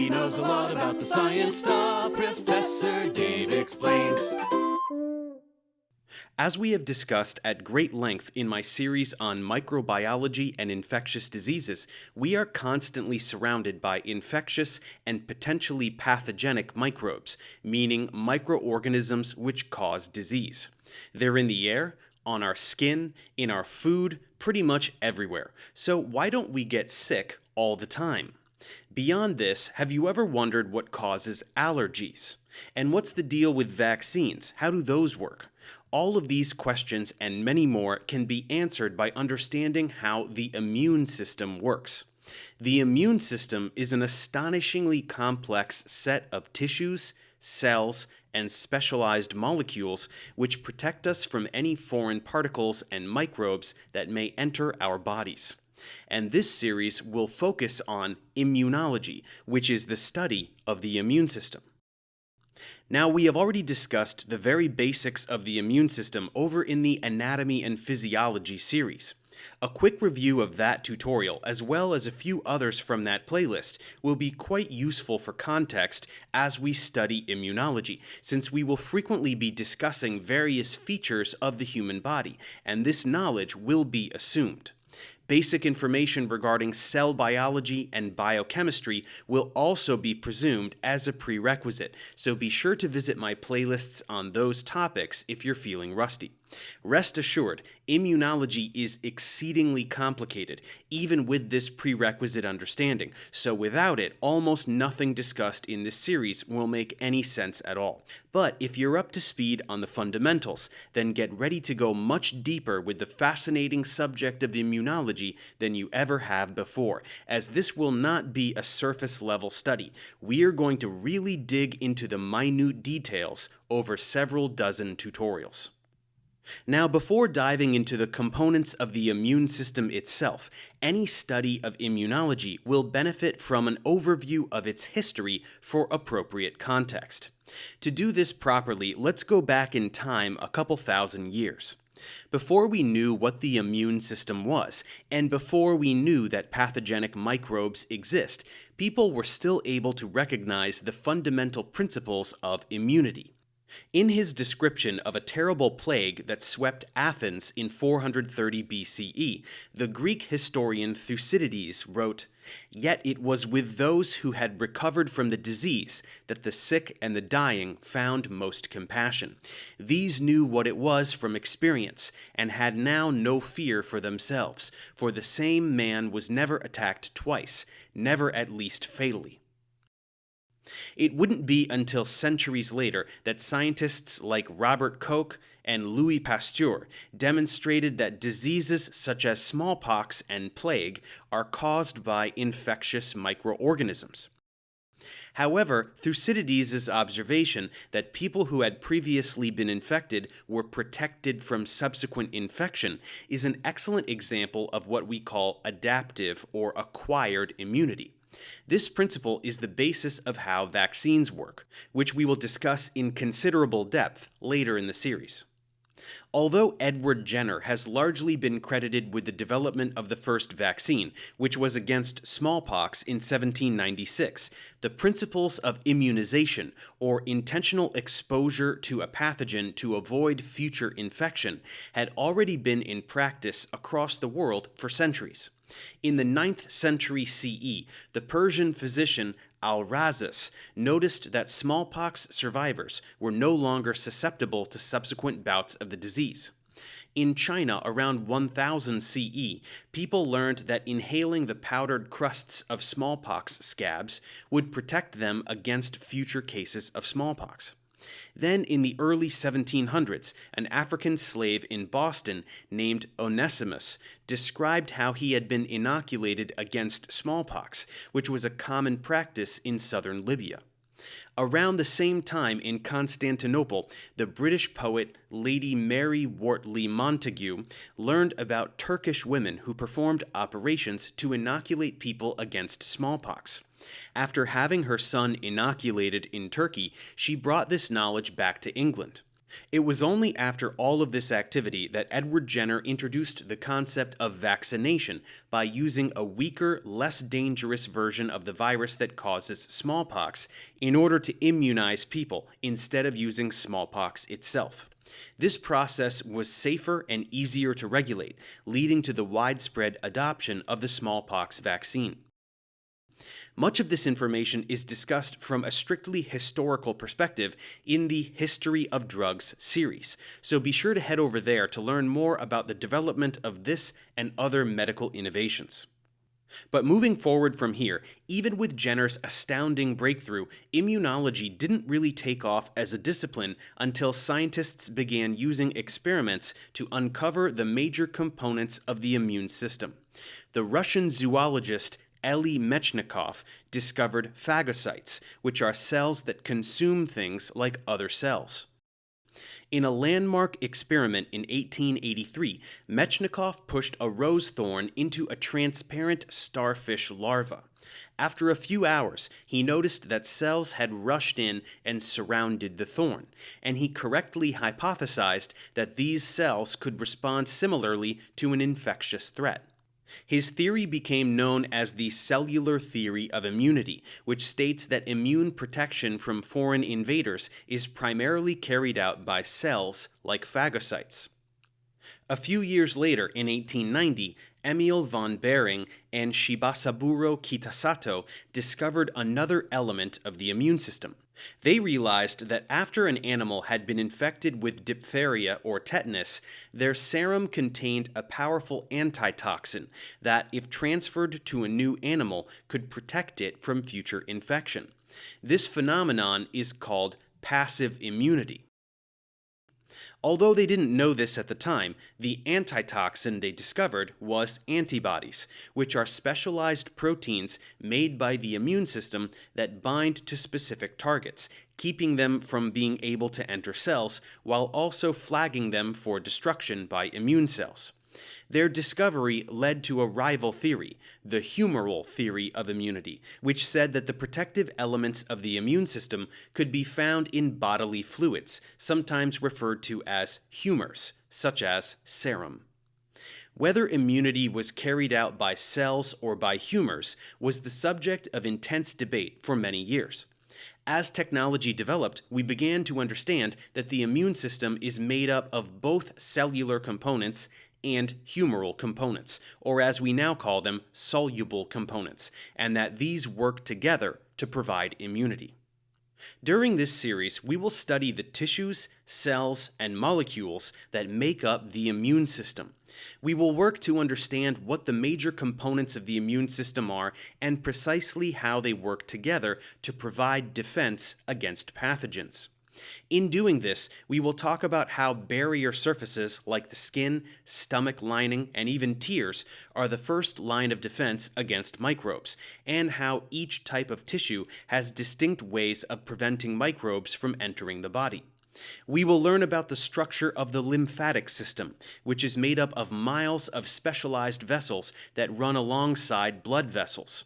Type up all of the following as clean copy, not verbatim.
He knows a lot about the science stuff. Professor Dave explains. As we have discussed at great length in my series on microbiology and infectious diseases, we are constantly surrounded by infectious and potentially pathogenic microbes, meaning microorganisms which cause disease. They're in the air, on our skin, in our food, pretty much everywhere. So why don't we get sick all the time? Beyond this, have you ever wondered what causes allergies? And what's the deal with vaccines? How do those work? All of these questions and many more can be answered by understanding how the immune system works. The immune system is an astonishingly complex set of tissues, cells, and specialized molecules which protect us from any foreign particles and microbes that may enter our bodies. And this series will focus on immunology, which is the study of the immune system. Now, we have already discussed the very basics of the immune system over in the Anatomy and Physiology series. A quick review of that tutorial, as well as a few others from that playlist, will be quite useful for context as we study immunology, since we will frequently be discussing various features of the human body, and this knowledge will be assumed. Basic information regarding cell biology and biochemistry will also be presumed as a prerequisite, so be sure to visit my playlists on those topics if you're feeling rusty. Rest assured, immunology is exceedingly complicated, even with this prerequisite understanding, so without it, almost nothing discussed in this series will make any sense at all. But if you're up to speed on the fundamentals, then get ready to go much deeper with the fascinating subject of immunology than you ever have before, as this will not be a surface-level study. We are going to really dig into the minute details over several dozen tutorials. Now, before diving into the components of the immune system itself, any study of immunology will benefit from an overview of its history for appropriate context. To do this properly, let's go back in time a couple thousand years. Before we knew what the immune system was, and before we knew that pathogenic microbes exist, people were still able to recognize the fundamental principles of immunity. In his description of a terrible plague that swept Athens in 430 BCE, the Greek historian Thucydides wrote, "Yet it was with those who had recovered from the disease that the sick and the dying found most compassion. These knew what it was from experience, and had now no fear for themselves, for the same man was never attacked twice, never at least fatally." It wouldn't be until centuries later that scientists like Robert Koch and Louis Pasteur demonstrated that diseases such as smallpox and plague are caused by infectious microorganisms. However, Thucydides' observation that people who had previously been infected were protected from subsequent infection is an excellent example of what we call adaptive or acquired immunity. This principle is the basis of how vaccines work, which we will discuss in considerable depth later in the series. Although Edward Jenner has largely been credited with the development of the first vaccine, which was against smallpox in 1796, the principles of immunization, or intentional exposure to a pathogen to avoid future infection, had already been in practice across the world for centuries. In the 9th century CE, the Persian physician Al-Razas noticed that smallpox survivors were no longer susceptible to subsequent bouts of the disease. In China around 1000 CE, people learned that inhaling the powdered crusts of smallpox scabs would protect them against future cases of smallpox. Then, in the early 1700s, an African slave in Boston named Onesimus described how he had been inoculated against smallpox, which was a common practice in southern Libya. Around the same time in Constantinople, the British poet Lady Mary Wortley Montagu learned about Turkish women who performed operations to inoculate people against smallpox. After having her son inoculated in Turkey, she brought this knowledge back to England. It was only after all of this activity that Edward Jenner introduced the concept of vaccination by using a weaker, less dangerous version of the virus that causes smallpox in order to immunize people instead of using smallpox itself. This process was safer and easier to regulate, leading to the widespread adoption of the smallpox vaccine. Much of this information is discussed from a strictly historical perspective in the History of Drugs series, so be sure to head over there to learn more about the development of this and other medical innovations. But moving forward from here, even with Jenner's astounding breakthrough, immunology didn't really take off as a discipline until scientists began using experiments to uncover the major components of the immune system. The Russian zoologist Elie Metchnikoff discovered phagocytes, which are cells that consume things like other cells. In a landmark experiment in 1883, Metchnikoff pushed a rose thorn into a transparent starfish larva. After a few hours, he noticed that cells had rushed in and surrounded the thorn, and he correctly hypothesized that these cells could respond similarly to an infectious threat. His theory became known as the Cellular Theory of Immunity, which states that immune protection from foreign invaders is primarily carried out by cells like phagocytes. A few years later, in 1890, Emil von Behring and Shibasaburo Kitasato discovered another element of the immune system. They realized that after an animal had been infected with diphtheria or tetanus, their serum contained a powerful antitoxin that, if transferred to a new animal, could protect it from future infection. This phenomenon is called passive immunity. Although they didn't know this at the time, the antitoxin they discovered was antibodies, which are specialized proteins made by the immune system that bind to specific targets, keeping them from being able to enter cells while also flagging them for destruction by immune cells. Their discovery led to a rival theory, the Humoral Theory of Immunity, which said that the protective elements of the immune system could be found in bodily fluids, sometimes referred to as humors, such as serum. Whether immunity was carried out by cells or by humors was the subject of intense debate for many years. As technology developed, we began to understand that the immune system is made up of both cellular components and humoral components, or as we now call them, soluble components, and that these work together to provide immunity. During this series, we will study the tissues, cells, and molecules that make up the immune system. We will work to understand what the major components of the immune system are and precisely how they work together to provide defense against pathogens. In doing this, we will talk about how barrier surfaces like the skin, stomach lining, and even tears are the first line of defense against microbes, and how each type of tissue has distinct ways of preventing microbes from entering the body. We will learn about the structure of the lymphatic system, which is made up of miles of specialized vessels that run alongside blood vessels.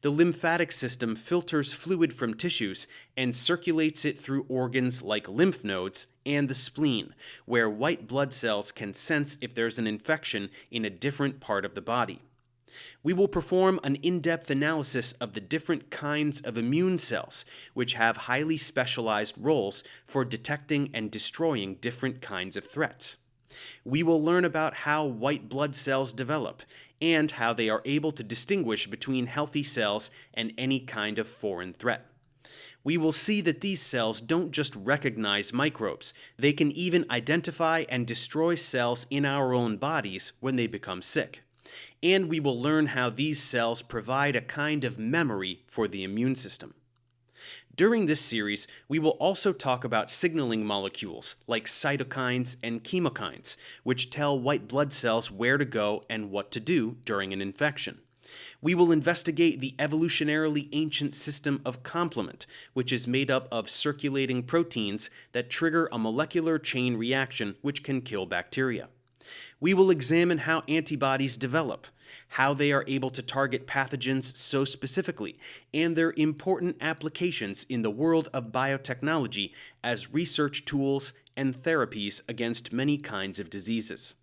The lymphatic system filters fluid from tissues and circulates it through organs like lymph nodes and the spleen, where white blood cells can sense if there's an infection in a different part of the body. We will perform an in-depth analysis of the different kinds of immune cells, which have highly specialized roles for detecting and destroying different kinds of threats. We will learn about how white blood cells develop and how they are able to distinguish between healthy cells and any kind of foreign threat. We will see that these cells don't just recognize microbes, they can even identify and destroy cells in our own bodies when they become sick. And we will learn how these cells provide a kind of memory for the immune system. During this series, we will also talk about signaling molecules like cytokines and chemokines, which tell white blood cells where to go and what to do during an infection. We will investigate the evolutionarily ancient system of complement, which is made up of circulating proteins that trigger a molecular chain reaction which can kill bacteria. We will examine how antibodies develop, how they are able to target pathogens so specifically, and their important applications in the world of biotechnology as research tools and therapies against many kinds of diseases.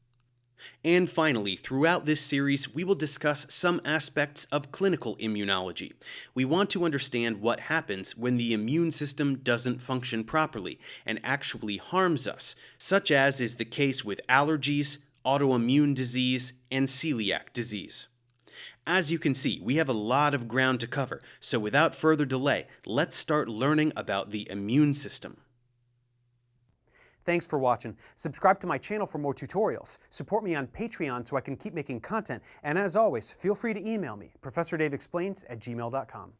And finally, throughout this series, we will discuss some aspects of clinical immunology. We want to understand what happens when the immune system doesn't function properly and actually harms us, such as is the case with allergies, autoimmune disease, and celiac disease. As you can see, we have a lot of ground to cover, so without further delay, let's start learning about the immune system. Thanks for watching. Subscribe to my channel for more tutorials. Support me on Patreon so I can keep making content. And as always, feel free to email me, ProfessorDaveExplains@gmail.com.